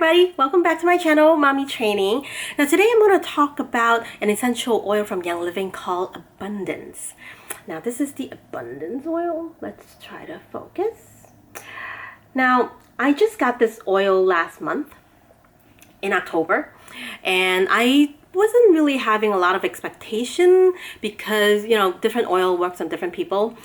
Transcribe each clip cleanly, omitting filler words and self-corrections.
everybody, welcome back to my channel, Mommy Training. Now today I'm going to talk about an essential oil from Young Living called Abundance. Now this is the Abundance oil. Let's try to focus. Now I just got this oil last month in October, and I wasn't really having a lot of expectation because, you know, different oil works on different people,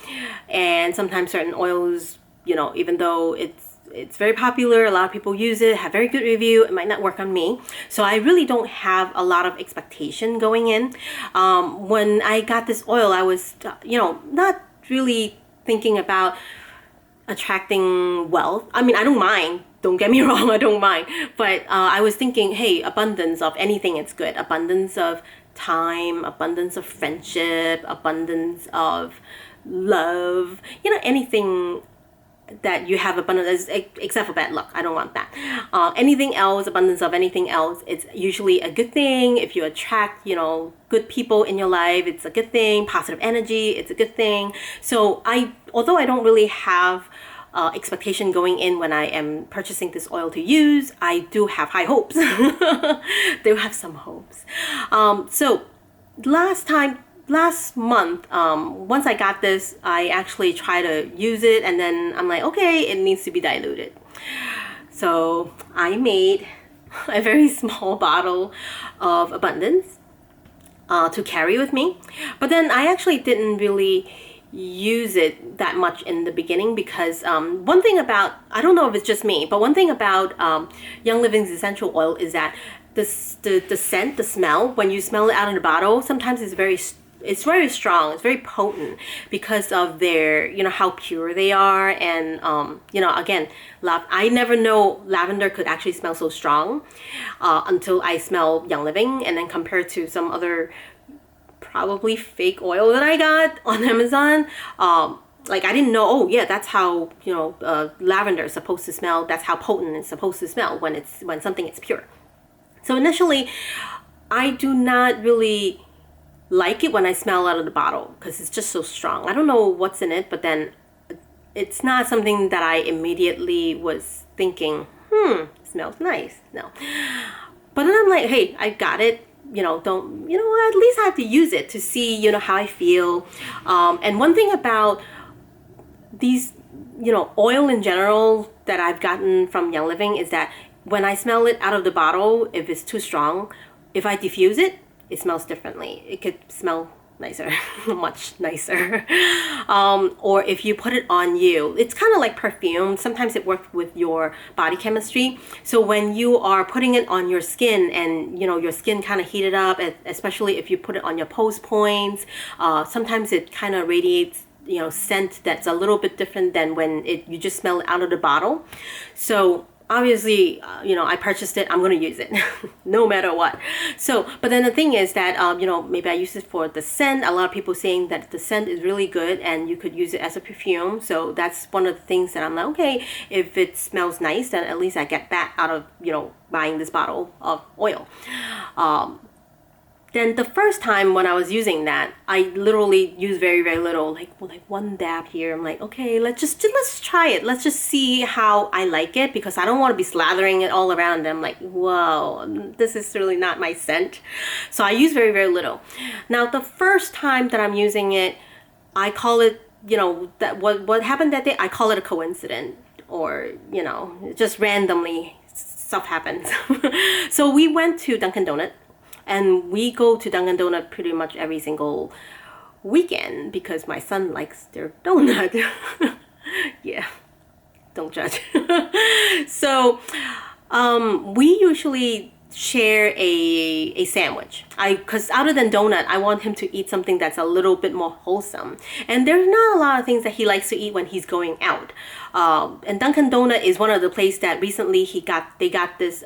and sometimes certain oils, you know, even though it's very popular, a lot of people use it, have very good review, it might not work on me. So I really don't have a lot of expectation going in. When I got this oil, I was, you know, not really thinking about attracting wealth. I mean, I don't mind. Don't get me wrong, I don't mind. But I was thinking, hey, abundance of anything is good. Abundance of time, abundance of friendship, abundance of love. You know, anything that you have abundance, except for bad luck. I don't want that. Anything else, abundance of anything else, it's usually a good thing. If you attract, you know, good people in your life, it's a good thing. Positive energy, it's a good thing. So although I don't really have expectation going in when I am purchasing this oil to use, I do have high hopes. They have some hopes. So last month, once I got this, I actually tried to use it, and then I'm like, okay, it needs to be diluted. So I made a very small bottle of Abundance to carry with me. But then I actually didn't really use it that much in the beginning because one thing about, I don't know if it's just me, but one thing about Young Living's essential oil is that the scent, the smell, when you smell it out in the bottle, sometimes it's very strong, it's very potent because of their, you know, how pure they are. And you know, again, I never know lavender could actually smell so strong until I smell Young Living, and then compared to some other probably fake oil that I got on Amazon, like I didn't know, oh yeah, that's how, you know, lavender is supposed to smell. That's how potent it's supposed to smell when something is pure. So initially, I do not really like it when I smell out of the bottle because it's just so strong. I don't know what's in it, but then it's not something that I immediately was thinking, smells nice. No. But then I'm like, hey, I got it. You know, at least I have to use it to see, you know, how I feel. And one thing about these, you know, oil in general that I've gotten from Young Living is that when I smell it out of the bottle, if it's too strong, if I diffuse it, it smells differently. It could smell nicer, much nicer. Or if you put it on you, it's kind of like perfume. Sometimes it works with your body chemistry. So when you are putting it on your skin and, you know, your skin kind of heated up, especially if you put it on your pose points, sometimes it kind of radiates, you know, scent that's a little bit different than when you just smell it out of the bottle. So obviously, you know, I purchased it, I'm going to use it no matter what. So, but then the thing is that, you know, maybe I use it for the scent. A lot of people saying that the scent is really good and you could use it as a perfume. So that's one of the things that I'm like, okay, if it smells nice, then at least I get that out of, you know, buying this bottle of oil. Then the first time when I was using that, I literally used very, very little, like one dab here. I'm like, okay, let's try it. Let's just see how I like it, because I don't want to be slathering it all around. I'm like, whoa, this is really not my scent. So I use very, very little. Now, the first time that I'm using it, I call it, you know, that what happened that day, I call it a coincidence, or, you know, just randomly stuff happens. So we went to Dunkin' Donuts. And we go to Dunkin' Donuts pretty much every single weekend because my son likes their donut. Yeah, don't judge. So we usually share a sandwich. Because other than donut, I want him to eat something that's a little bit more wholesome. And there's not a lot of things that he likes to eat when he's going out. And Dunkin' Donuts is one of the places that recently they got this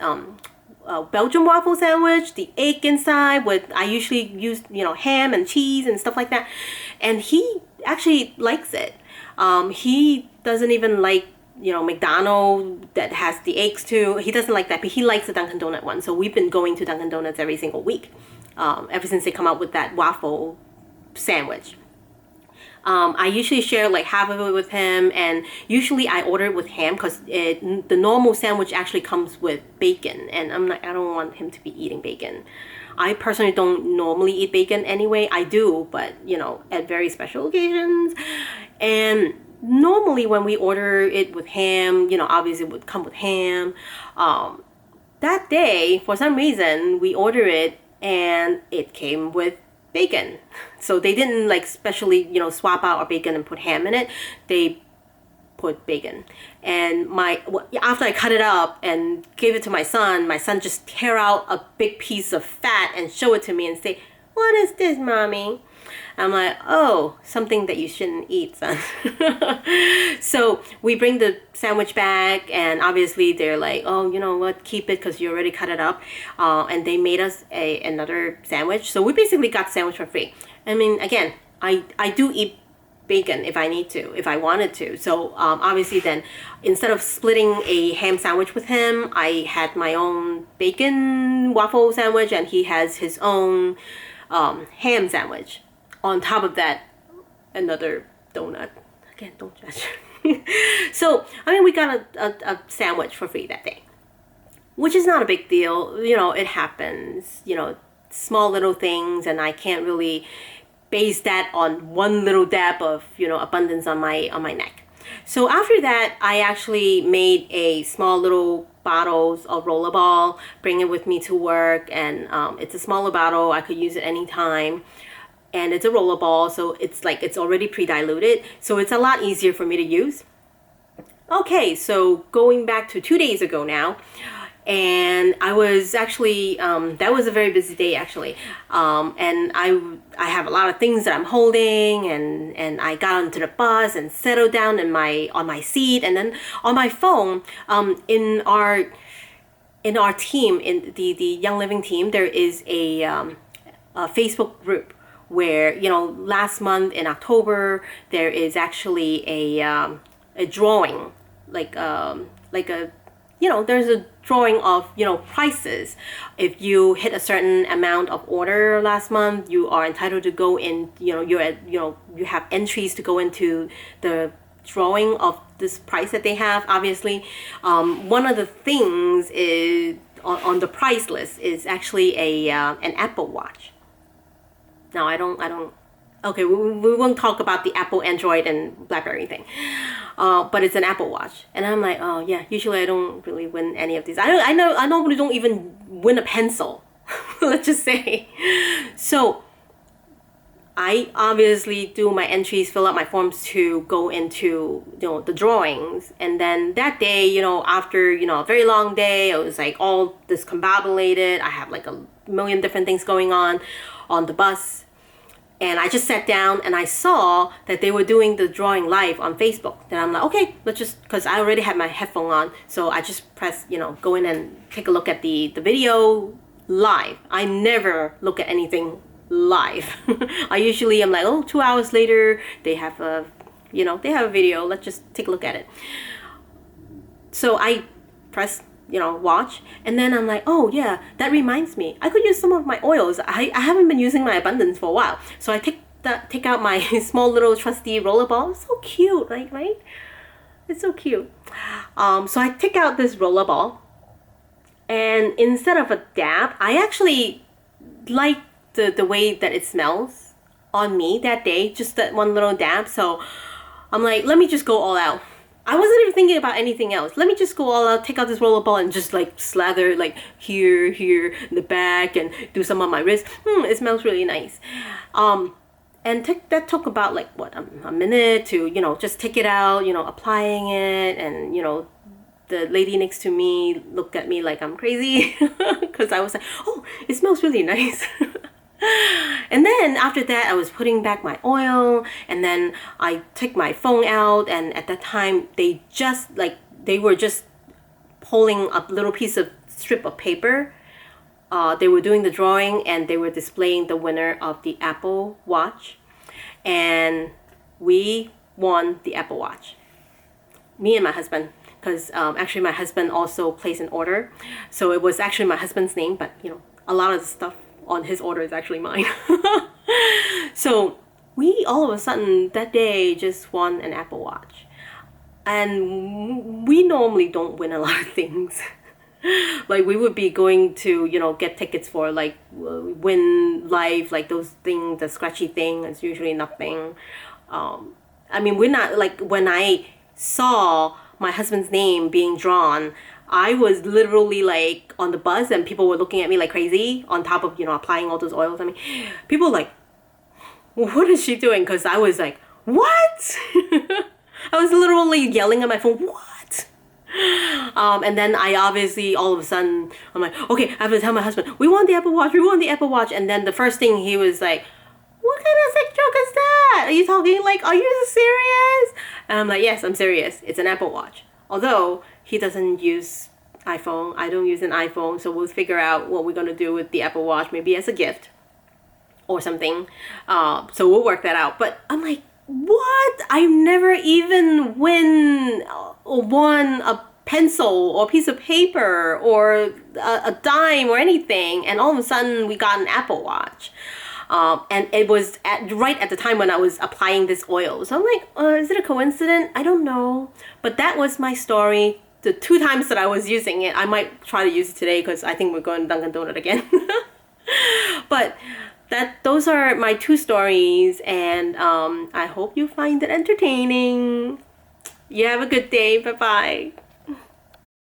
Belgian waffle sandwich, the egg inside with, I usually use, you know, ham and cheese and stuff like that. And he actually likes it. He doesn't even like, you know, McDonald's that has the eggs too. He doesn't like that, but he likes the Dunkin' Donut one. So we've been going to Dunkin' Donuts every single week, ever since they come out with that waffle sandwich. I usually share like half of it with him, and usually I order it with ham because the normal sandwich actually comes with bacon, and I don't want him to be eating bacon. I personally don't normally eat bacon anyway. I do, but at very special occasions. And normally when we order it with ham, obviously it would come with ham. That day, for some reason, we ordered it and it came with bacon. So they didn't like specially, swap out our bacon and put ham in it. They put bacon. And after I cut it up and gave it to my son just tear out a big piece of fat and show it to me and say, "What is this, mommy?" I'm like, "Oh, something that you shouldn't eat, son." So we bring the sandwich back, and obviously they're like, "Oh, you know what, keep it because you already cut it up." And they made us another sandwich. So we basically got the sandwich for free. I mean, again, I do eat bacon if I wanted to. So obviously then, instead of splitting a ham sandwich with him, I had my own bacon waffle sandwich, and he has his own ham sandwich. On top of that, another donut. Again, don't judge. So, I mean, we got a sandwich for free that day, which is not a big deal. It happens, small little things, and I can't really base that on one little dab of, abundance on my neck. So after that, I actually made a small little bottles of rollerball, bring it with me to work, and it's a smaller bottle. I could use it anytime. And it's a rollerball, so it's already pre-diluted, so it's a lot easier for me to use. Okay, so going back to 2 days ago now, and I was actually that was a very busy day actually, and I have a lot of things that I'm holding, and I got onto the bus and settled down on my seat, and then on my phone, in our team, in the Young Living team, there is a Facebook group where last month in October there is actually a drawing, like a there's a drawing of prices. If you hit a certain amount of order last month, you are entitled to go in, you have entries to go into the drawing of this price that they have. Obviously, one of the things is on the price list is actually an Apple Watch. Now I don't. Okay, we won't talk about the Apple, Android, and BlackBerry thing. But it's an Apple Watch, and I'm like, oh yeah. Usually I don't really win any of these. I normally don't even win a pencil. Let's just say. So I obviously do my entries, fill out my forms to go into the drawings, and then that day, after a very long day, I was like all discombobulated. I have like a million different things going on the bus. And I just sat down and I saw that they were doing the drawing live on Facebook. Then I'm like, okay, let's just, because I already had my headphone on. So I just press, go in and take a look at the video live. I never look at anything live. I usually am like, 2 hours later, they have a video. Let's just take a look at it. So I press watch, and then I'm like, oh yeah, that reminds me, I could use some of my oils. I haven't been using my Abundance for a while, so I take out my small little trusty rollerball. It's so cute, right? It's so cute. So I take out this rollerball, and instead of a dab, I actually like the way that it smells on me that day, just that one little dab. So I'm like, let me just go all out. I wasn't even thinking about anything else. Let me just go all out, take out this rollerball, and just like slather like here, in the back, and do some on my wrist. It smells really nice. And that took about like a minute to just take it out, applying it, and the lady next to me looked at me like I'm crazy because I was like, oh, it smells really nice. And then after that, I was putting back my oil, and then I took my phone out, and at that time they were just pulling a little piece of strip of paper. They were doing the drawing, and they were displaying the winner of the Apple Watch, and we won the Apple Watch. Me and my husband, because actually my husband also placed an order, so it was actually my husband's name, but a lot of the stuff on his order is actually mine. So we all of a sudden that day just won an Apple Watch. And we normally don't win a lot of things. Like we would be going to, get tickets for like Win Life, like those things, the scratchy thing. It's usually nothing. I mean, we're not like, when I saw my husband's name being drawn, I was literally like on the bus and people were looking at me like crazy on top of, applying all those oils. I mean, people were like, what is she doing? Because I was like, what? I was literally yelling at my phone, what? And then I obviously, all of a sudden, I'm like, okay, I have to tell my husband, we want the Apple Watch, we want the Apple Watch. And then the first thing he was like, what kind of sick joke is that? Are you talking like, are you serious? And I'm like, yes, I'm serious. It's an Apple Watch. Although he doesn't use iPhone, I don't use an iPhone, so we'll figure out what we're gonna do with the Apple Watch, maybe as a gift or something. So we'll work that out. But I'm like, what? I've never even won a pencil or a piece of paper or a dime or anything, and all of a sudden we got an Apple Watch. And it was right at the time when I was applying this oil. So I'm like, is it a coincidence? I don't know. But that was my story. The 2 times that I was using it, I might try to use it today because I think we're going to Dunkin' Donut again. But those are my 2 stories, and I hope you find it entertaining. You have a good day. Bye-bye.